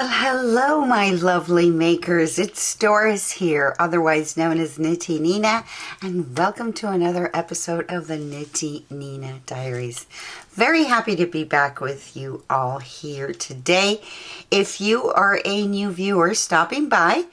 Well, hello, my lovely makers. It's Doris here, otherwise known as Nitty Nina, and welcome to another episode of the Nitty Nina Diaries. Very happy to be back with you all here today. If you are a new viewer stopping by,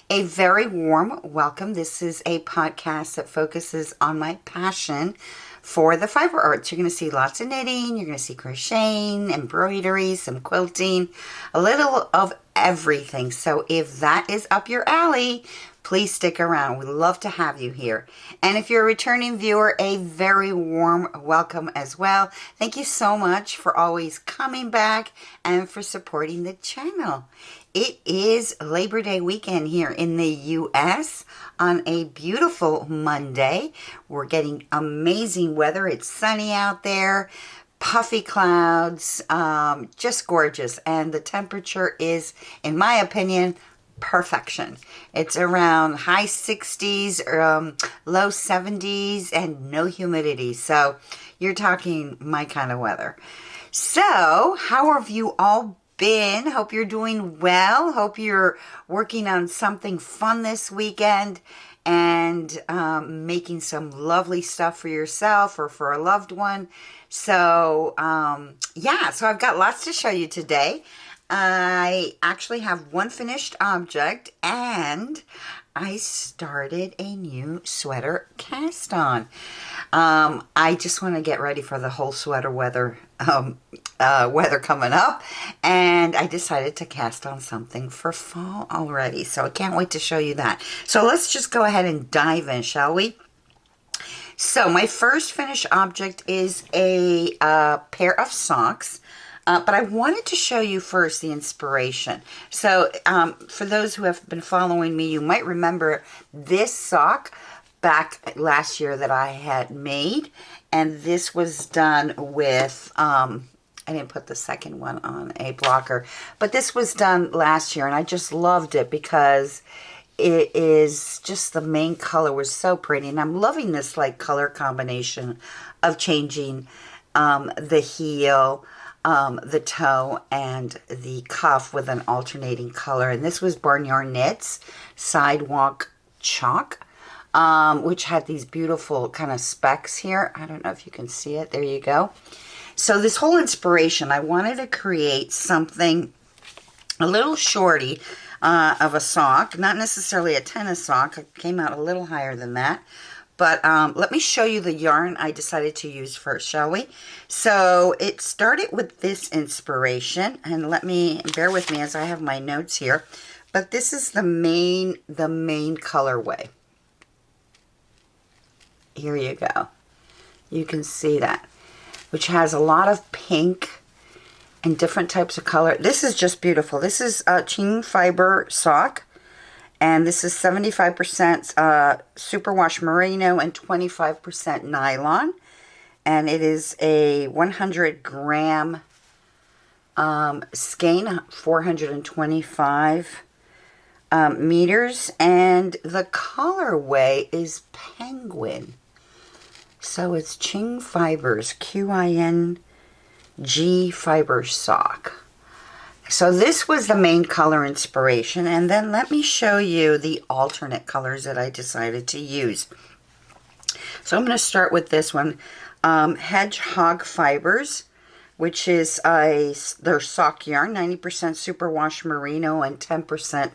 a very warm welcome. This is a podcast that focuses on my passion for the fiber arts. You're going to see lots of knitting, you're going to see crocheting, embroidery, some quilting, a little of everything. So if that is up your alley, please stick around. We'd love to have you here. And if you're a returning viewer, a very warm welcome as well. Thank you so much for always coming back and for supporting the channel. It is Labor Day weekend here in the U.S. on a beautiful Monday. We're getting amazing weather. It's sunny out there, puffy clouds, just gorgeous. And the temperature is, in my opinion, perfection. It's around high 60s, low 70s, and no humidity. So you're talking my kind of weather. So how have you all been? Hope you're doing well. Hope you're working on something fun this weekend and making some lovely stuff for yourself or for a loved one. So so I've got lots to show you today. I actually have one finished object and I started a new sweater cast on. I just want to get ready for the whole sweater weather coming up, and I decided to cast on something for fall already. So I can't wait to show you that. So let's just go ahead and dive in, shall we? So my first finished object is a pair of socks. But I wanted to show you first the inspiration. So for those who have been following me, you might remember this sock back last year that I had made. And this was done with, I didn't put the second one on a blocker, but this was done last year. And I just loved it because it is just, the main color was so pretty. And I'm loving this like color combination of changing the heel, the toe, and the cuff with an alternating color. And this was Barnyard Knits Sidewalk Chalk, which had these beautiful kind of specks here. I don't know if you can see it. There you go. So this whole inspiration, I wanted to create something a little shorty of a sock, not necessarily a tennis sock. It came out a little higher than that. But let me show you the yarn I decided to use first, shall we? So it started with this inspiration, and bear with me as I have my notes here. But this is the main colorway. Here you go. You can see that, which has a lot of pink and different types of color. This is just beautiful. This is a Ching fiber sock. And this is 75% superwash merino and 25% nylon. And it is a 100 gram skein, 425 meters. And the colorway is penguin. So it's Ching Fibers, Qing fiber sock. So this was the main color inspiration, and then let me show you the alternate colors that I decided to use. So I'm going to start with this one, Hedgehog Fibers, which is their sock yarn, 90% superwash merino and 10%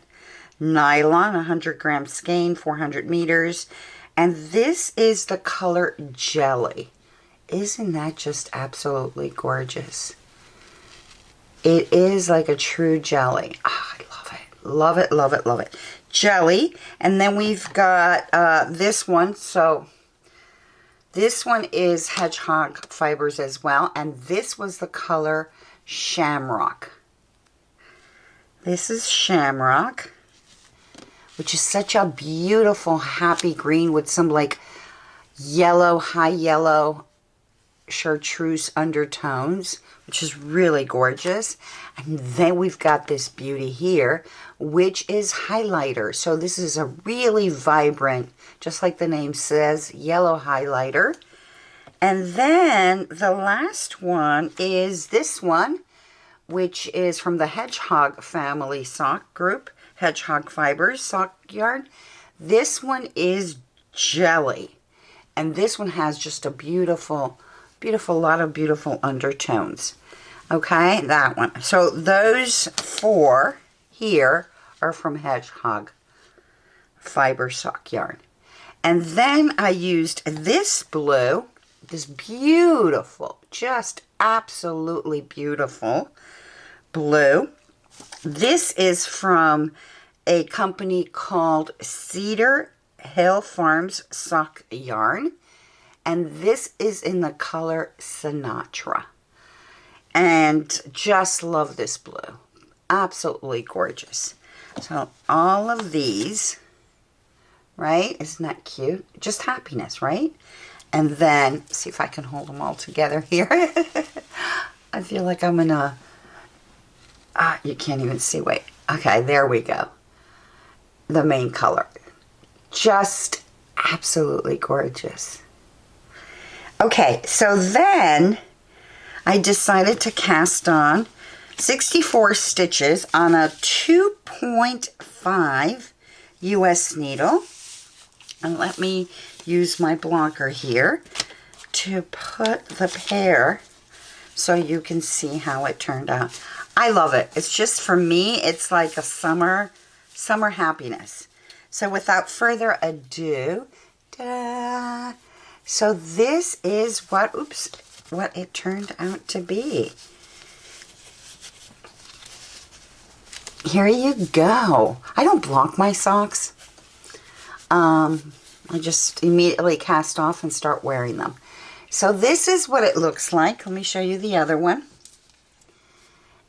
nylon, 100 gram skein, 400 meters, and this is the color Jelly. Isn't that just absolutely gorgeous? It is like a true jelly. Oh, I love it. Love it, love it, love it. Jelly. And then we've got this one. So this one is Hedgehog Fibers as well. And this was the color Shamrock. This is Shamrock, which is such a beautiful, happy green with some like yellow, high yellow chartreuse undertones, which is really gorgeous. And then we've got this beauty here, which is highlighter. So this is a really vibrant, just like the name says, yellow highlighter. And then the last one is this one, which is from the Hedgehog family sock group, Hedgehog Fibers sock yarn. This one is jelly, and this one has just a beautiful, beautiful, lot of beautiful undertones. Okay, that one. So those 4 here are from Hedgehog Fiber sock yarn. And then I used this blue, this beautiful, just absolutely beautiful blue. This is from a company called Cedar Hill Farms sock yarn. And this is in the color Sinatra. And just love this blue. Absolutely gorgeous. So all of these, right? Isn't that cute? Just happiness, right? And then, see if I can hold them all together here. I feel like I'm in a, you can't even see, wait. Okay, there we go. The main color. Just absolutely gorgeous. Okay, so then I decided to cast on 64 stitches on a 2.5 US needle. And let me use my blocker here to put the pair so you can see how it turned out. I love it. It's just, for me, it's like a summer happiness. So without further ado, ta-da! So this is what it turned out to be. Here you go. I don't block my socks. I just immediately cast off and start wearing them. So this is what it looks like. Let me show you the other one.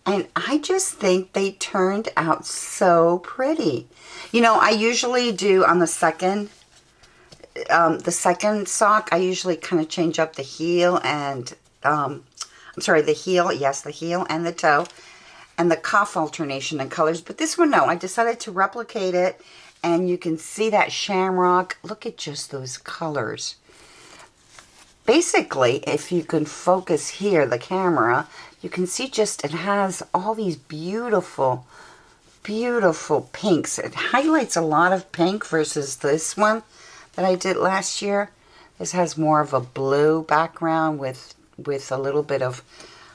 And I just think they turned out so pretty. You know, I usually do on the second sock, I usually kind of change up the heel and, I'm sorry, the heel and the toe, and the cuff alternation in colors. But this one, no, I decided to replicate it, and you can see that shamrock. Look at just those colors. Basically, if you can focus here, the camera, you can see just it has all these beautiful, beautiful pinks. It highlights a lot of pink versus this one that I did last year. This has more of a blue background with a little bit of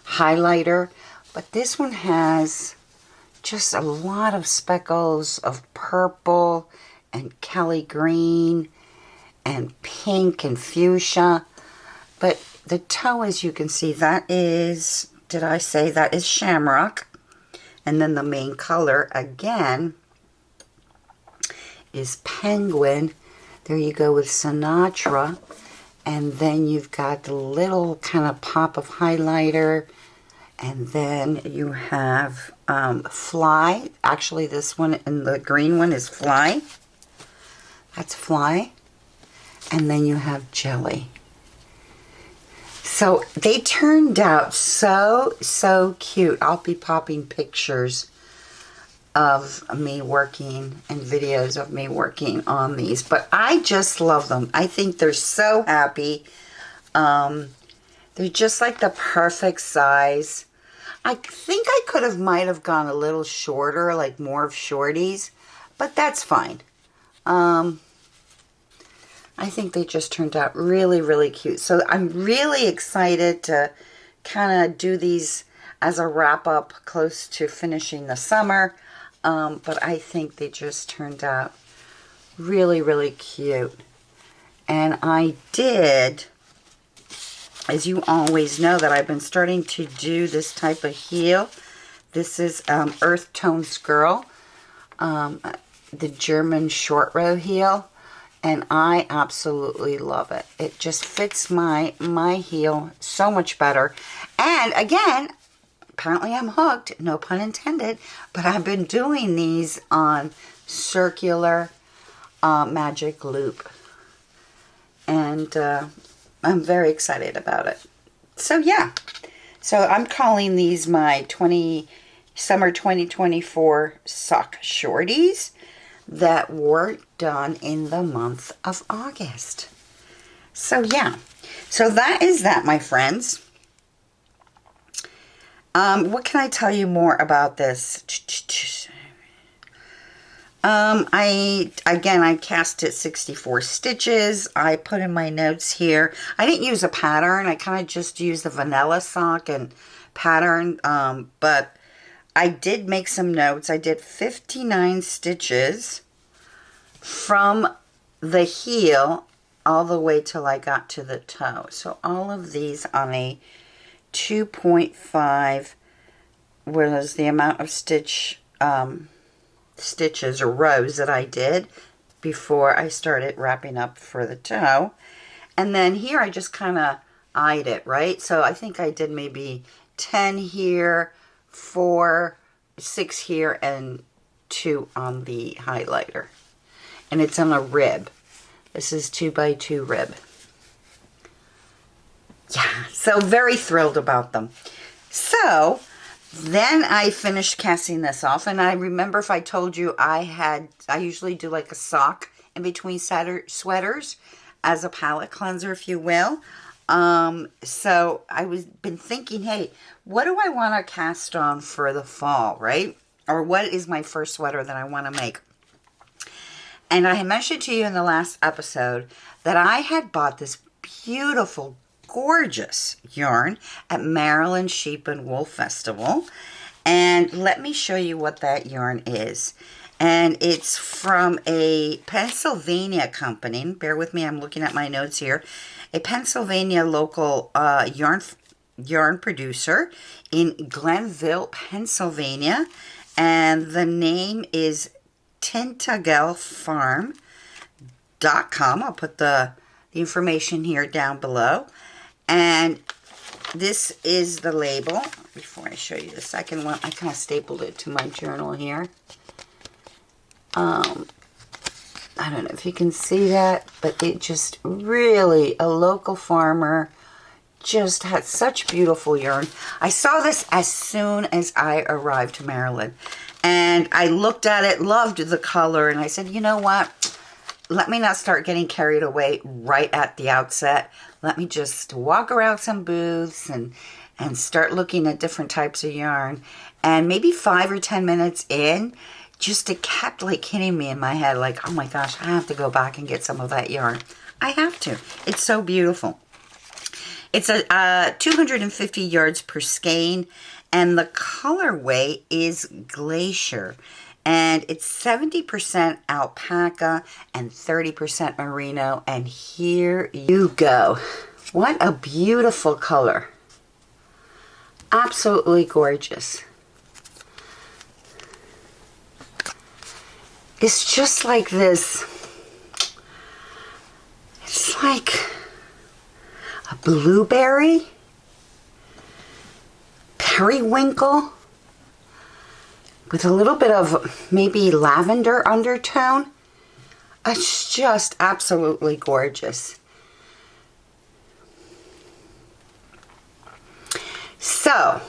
highlighter. But this one has just a lot of speckles of purple and Kelly green and pink and fuchsia. But the toe, as you can see, that is, did I say that is shamrock? And then the main color, again, is penguin. There you go with Sinatra. And then you've got the little kind of pop of highlighter. And then you have fly. Actually, this one and the green one is fly. That's fly. And then you have jelly. So they turned out so cute. I'll be popping pictures of me working and videos of me working on these. But I just love them. I think they're so happy. They're just like the perfect size. I think I might have gone a little shorter, like more of shorties, but that's fine. I think they just turned out really, really cute. So I'm really excited to kind of do these as a wrap-up close to finishing the summer. But I think they just turned out really, really cute. And I did, as you always know, that I've been starting to do this type of heel. This is Earth Tones Girl, the German short row heel. And I absolutely love it. It just fits my heel so much better. And again, apparently I'm hooked, no pun intended, but I've been doing these on circular magic loop. And I'm very excited about it. So yeah, so I'm calling these my Summer 2024 sock shorties that were done in the month of August. So yeah, so that is that, my friends. What can I tell you more about this? I cast it 64 stitches. I put in my notes here. I didn't use a pattern. I kind of just used the vanilla sock and pattern. But I did make some notes. I did 59 stitches from the heel all the way till I got to the toe. So all of these on a 2.5 was the amount of stitches or rows that I did before I started wrapping up for the toe. And then here I just kind of eyed it, right? So I think I did maybe 10 here, 4, 6 here, and 2 on the highlighter. And it's on a rib. This is 2x2 rib. Yeah, so very thrilled about them. So then I finished casting this off, and I remember if I told you I usually do like a sock in between sweaters as a palette cleanser, if you will. So I been thinking, hey, what do I want to cast on for the fall, right? Or what is my first sweater that I want to make? And I had mentioned to you in the last episode that I had bought this beautiful, gorgeous yarn at Maryland Sheep and Wool Festival. And let me show you what that yarn is. And it's from a Pennsylvania company. Bear with me, I'm looking at my notes here. A Pennsylvania local yarn producer in Glenville, Pennsylvania. And the name is tintagelfarm.com. I'll put the information here down below. And this is the label. Before I show you the second one, I kind of stapled it to my journal here. I don't know if you can see that, but it just really, a local farmer, just had such beautiful yarn. I saw this as soon as I arrived to Maryland. And I looked at it, loved the color, and I said, you know what? Let me not start getting carried away right at the outset. Let me just walk around some booths and start looking at different types of yarn. And maybe 5 or 10 minutes in, just it kept like hitting me in my head, like, oh my gosh, I have to go back and get some of that yarn. I have to. It's so beautiful. It's a 250 yards per skein. And the colorway is Glacier. And it's 70% alpaca and 30% merino. And here you go. What a beautiful color. Absolutely gorgeous. It's just like this. It's like a blueberry. Periwinkle with a little bit of maybe lavender undertone. It's just absolutely gorgeous. So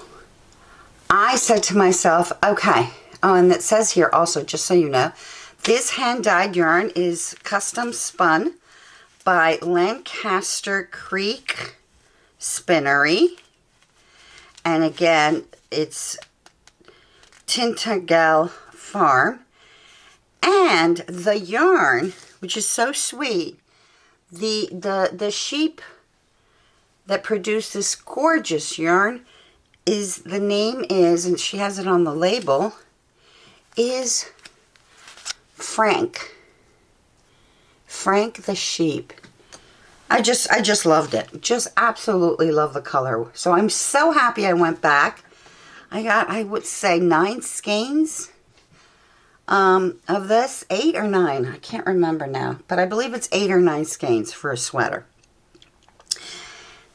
I said to myself, okay, oh, and it says here also, just so you know, this hand-dyed yarn is custom spun by Lancaster Creek Spinnery. And again, it's Tintagel Farm. And the yarn, which is so sweet, the sheep that produced this gorgeous yarn the name is, and she has it on the label, is Frank. Frank the sheep. I just loved it. Just absolutely love the color. So I'm so happy I went back. I got, I would say, 9 skeins of this. 8 or 9. I can't remember now. But I believe it's 8 or 9 skeins for a sweater.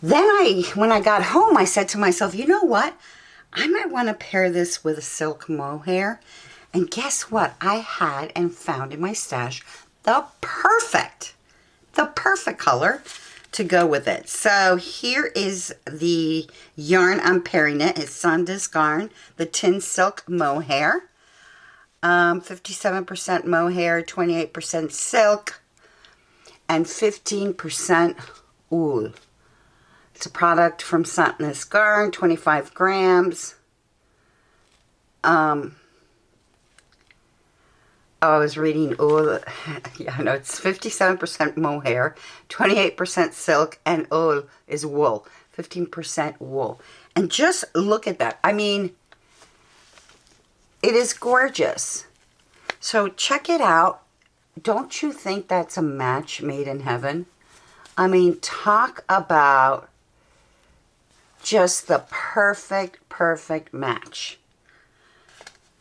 Then when I got home, I said to myself, you know what? I might want to pair this with a silk mohair. And guess what? I had and found in my stash the perfect color to go with it. So here is the yarn I'm pairing it. It's Sandisk yarn, the tin silk mohair. 57% mohair, 28% silk, and 15% wool. It's a product from Sandisk yarn, 25 grams. I was reading, yeah, no, it's 57% mohair, 28% silk, and is wool, 15% wool. And just look at that. I mean, it is gorgeous. So check it out. Don't you think that's a match made in heaven? I mean, talk about just the perfect match.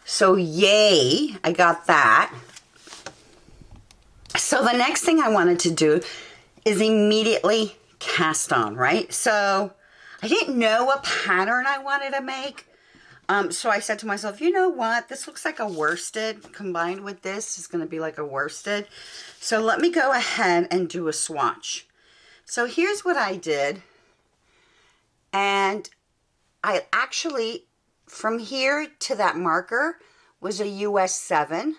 So yay, I got that. So the next thing I wanted to do is immediately cast on, right? So I didn't know what pattern I wanted to make. So I said to myself, you know what? This looks like a worsted. Combined with this is going to be like a worsted. So let me go ahead and do a swatch. So here's what I did. And I actually, from here to that marker was a US 7.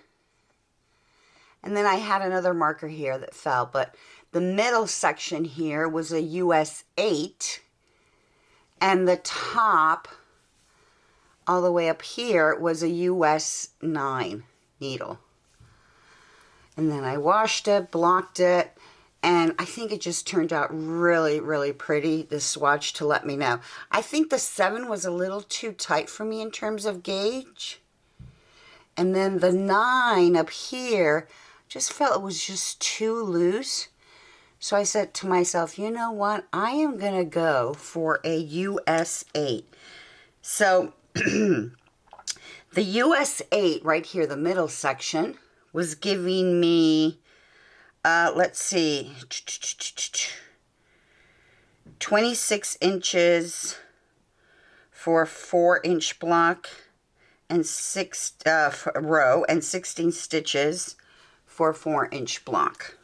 And then I had another marker here that fell. But the middle section here was a US 8. And the top, all the way up here, was a US 9 needle. And then I washed it, blocked it, and I think it just turned out really pretty, this swatch, to let me know. I think the 7 was a little too tight for me in terms of gauge. And then the 9 up here, just felt it was just too loose. So I said to myself, you know what? I am going to go for a US 8. So the US 8 right here, the middle section, was giving me, let's see, 26 inches for a 4-inch block and 6 row, and 16 stitches for a 4-inch block.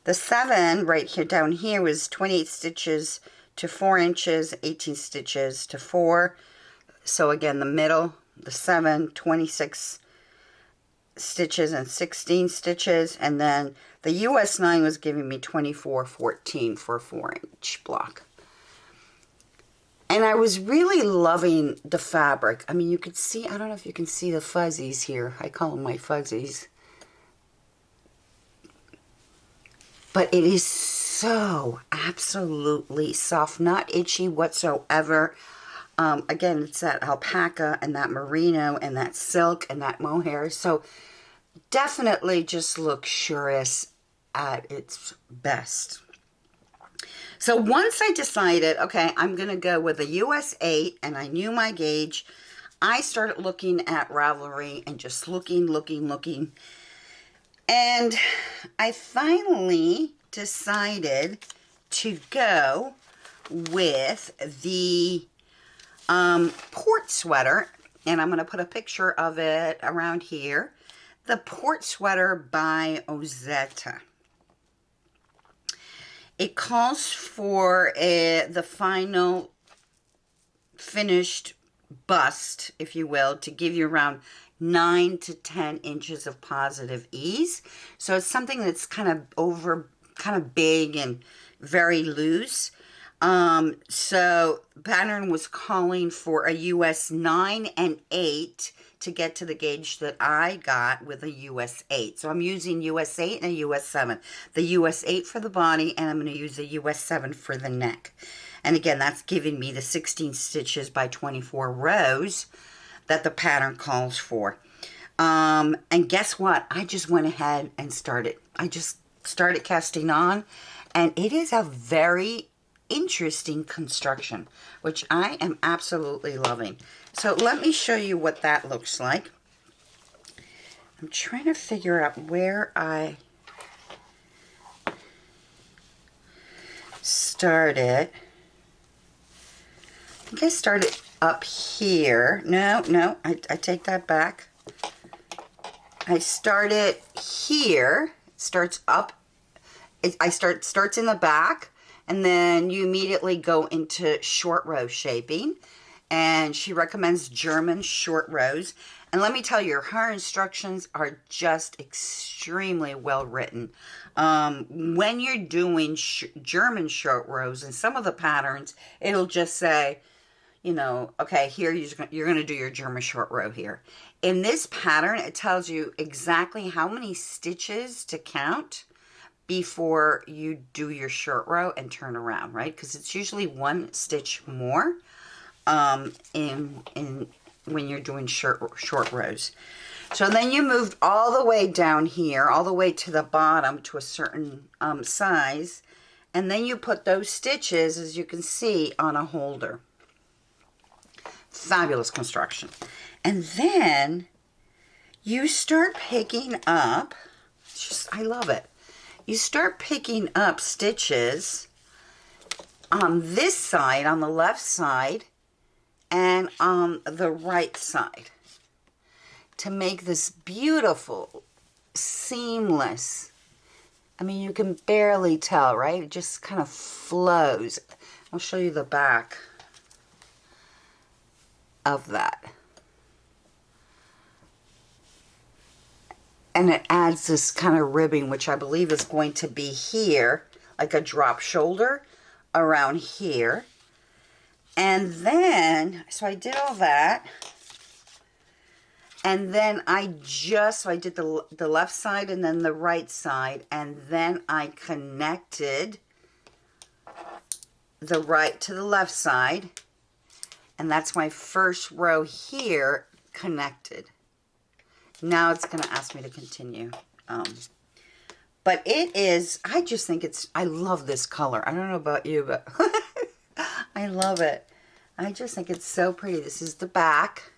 The 7 right here down here was 28 stitches to 4 inches, 18 stitches to 4. So again, the middle, the 7, 26 stitches and 16 stitches, and then the US 9 was giving me 24.14 for a 4-inch block. And I was really loving the fabric. I mean, you could see, I don't know if you can see the fuzzies here. I call them my fuzzies. But it is so absolutely soft, not itchy whatsoever. Again, it's that alpaca and that merino and that silk and that mohair. So definitely just luxurious at its best. So once I decided, okay, I'm going to go with a US 8, and I knew my gauge, I started looking at Ravelry and just looking. And I finally decided to go with the port sweater, and I'm going to put a picture of it around here. The port sweater by Ozetta. It calls for the final finished bust, if you will, to give you around 9 to 10 inches of positive ease. So it's something that's kind of big and very loose. So pattern was calling for a US 9 and 8 to get to the gauge that I got with a US 8. So I'm using US 8 and a US 7. The US 8 for the body, and I'm going to use the US 7 for the neck. And again, that's giving me the 16 stitches by 24 rows that the pattern calls for. And guess what? I just went ahead and started. I just started casting on, and it is a very interesting construction, which I am absolutely loving. So let me show you what that looks like. I'm trying to figure out where I started. I think I started up here. No, I take that back. I started here. It starts up. Starts in the back, and then you immediately go into short row shaping. And she recommends German short rows. And let me tell you, her instructions are just extremely well written. When you're doing German short rows, in some of the patterns, it'll just say, you know, okay, here you're going to do your German short row here. In this pattern, it tells you exactly how many stitches to count before you do your short row and turn around, right? Because it's usually one stitch more in when you're doing short rows. So then you moved all the way down here, all the way to the bottom to a certain size, and then you put those stitches, as you can see, on a holder. Fabulous construction. And then you start picking up, I love it. You start picking up stitches on this side, on the left side, and on the right side to make this beautiful, seamless, I mean, you can barely tell, right? It just kind of flows. I'll show you the back of that. And it adds this kind of ribbing, which I believe is going to be here, like a drop shoulder around here. And then, so I did all that. And then so I did the left side and then the right side. And then I connected the right to the left side. And that's my first row here connected. Now it's going to ask me to continue. But it is, I just think I love this color. I don't know about you, but I love it. I just think it's so pretty. This is the back.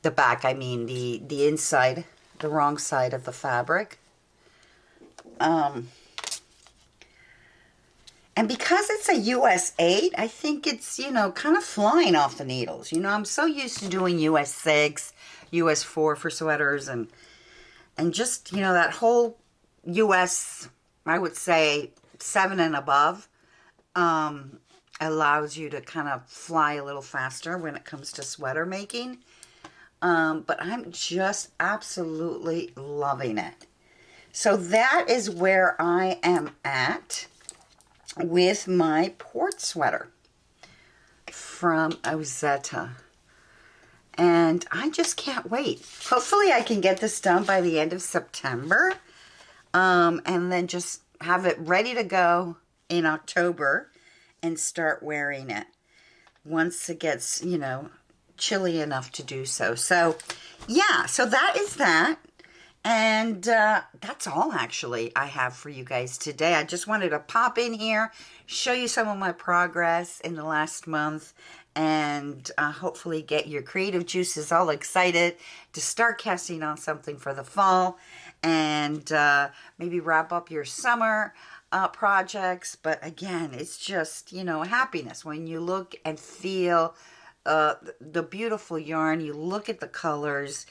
The back, I mean the inside, the wrong side of the fabric. And because it's a US 8, I think it's, you know, kind of flying off the needles. You know, I'm so used to doing US 6, US 4 for sweaters, and just, you know, that whole US, I would say 7 and above, allows you to kind of fly a little faster when it comes to sweater making. But I'm just absolutely loving it. So that is where I am at with my port sweater from Ozetta. And I just can't wait. Hopefully I can get this done by the end of September. And then just have it ready to go in October and start wearing it once it gets, you know, chilly enough to do so. So yeah, so that is that. And that's all actually I have for you guys today. I just wanted to pop in here, show you some of my progress in the last month, and hopefully get your creative juices all excited to start casting on something for the fall, and maybe wrap up your summer projects. But again, it's just, you know, happiness when you look and feel the beautiful yarn, you look at the colors,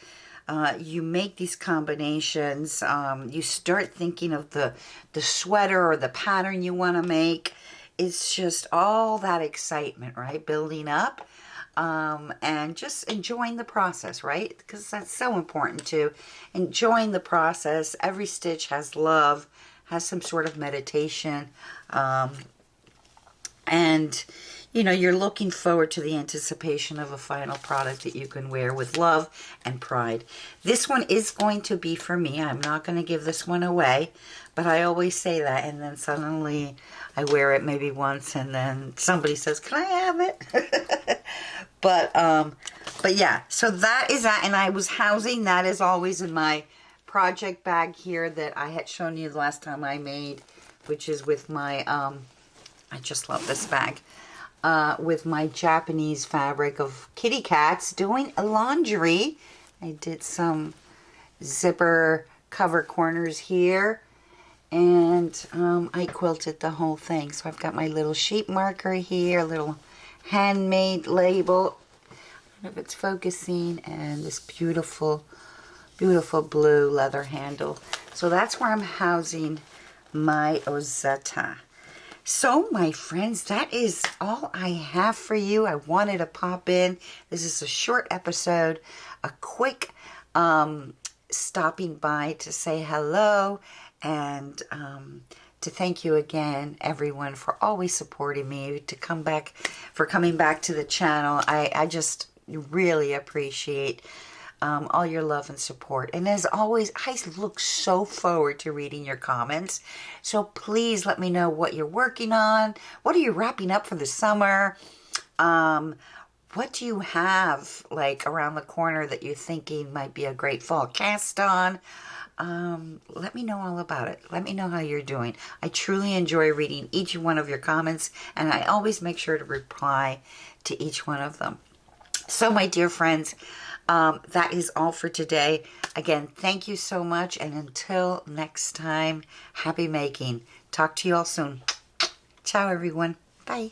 you make these combinations, you start thinking of the sweater or the pattern you want to make. It's just all that excitement, right? Building up, and just enjoying the process, right? Because that's so important too. Enjoying the process. Every stitch has love, has some sort of meditation, and you know, you're looking forward to the anticipation of a final product that you can wear with love and pride. This one is going to be for me. I'm not going to give this one away, but I always say that, and then suddenly I wear it maybe once, and then somebody says, "Can I have it?" but yeah, so that is that, and I was housing that as always in my project bag here that I had shown you the last time I made, which is with my, I just love this bag. With my Japanese fabric of kitty cats doing laundry. I did some zipper cover corners here, and I quilted the whole thing. So I've got my little sheep marker here, a little handmade label. I don't know if it's focusing, and this beautiful, beautiful blue leather handle. So that's where I'm housing my Ozetta. So, my friends, that is all I have for you. I wanted to pop in. This is a short episode, a quick stopping by to say hello and to thank you again, everyone, for always supporting me, for coming back to the channel. I just really appreciate all your love and support. And as always, I look so forward to reading your comments. So please let me know what you're working on. What are you wrapping up for the summer? What do you have like around the corner that you're thinking might be a great fall cast on? Let me know all about it. Let me know how you're doing. I truly enjoy reading each one of your comments, and I always make sure to reply to each one of them. So, my dear friends, that is all for today. Again, thank you so much, and until next time, happy making. Talk to you all soon. Ciao, everyone. Bye.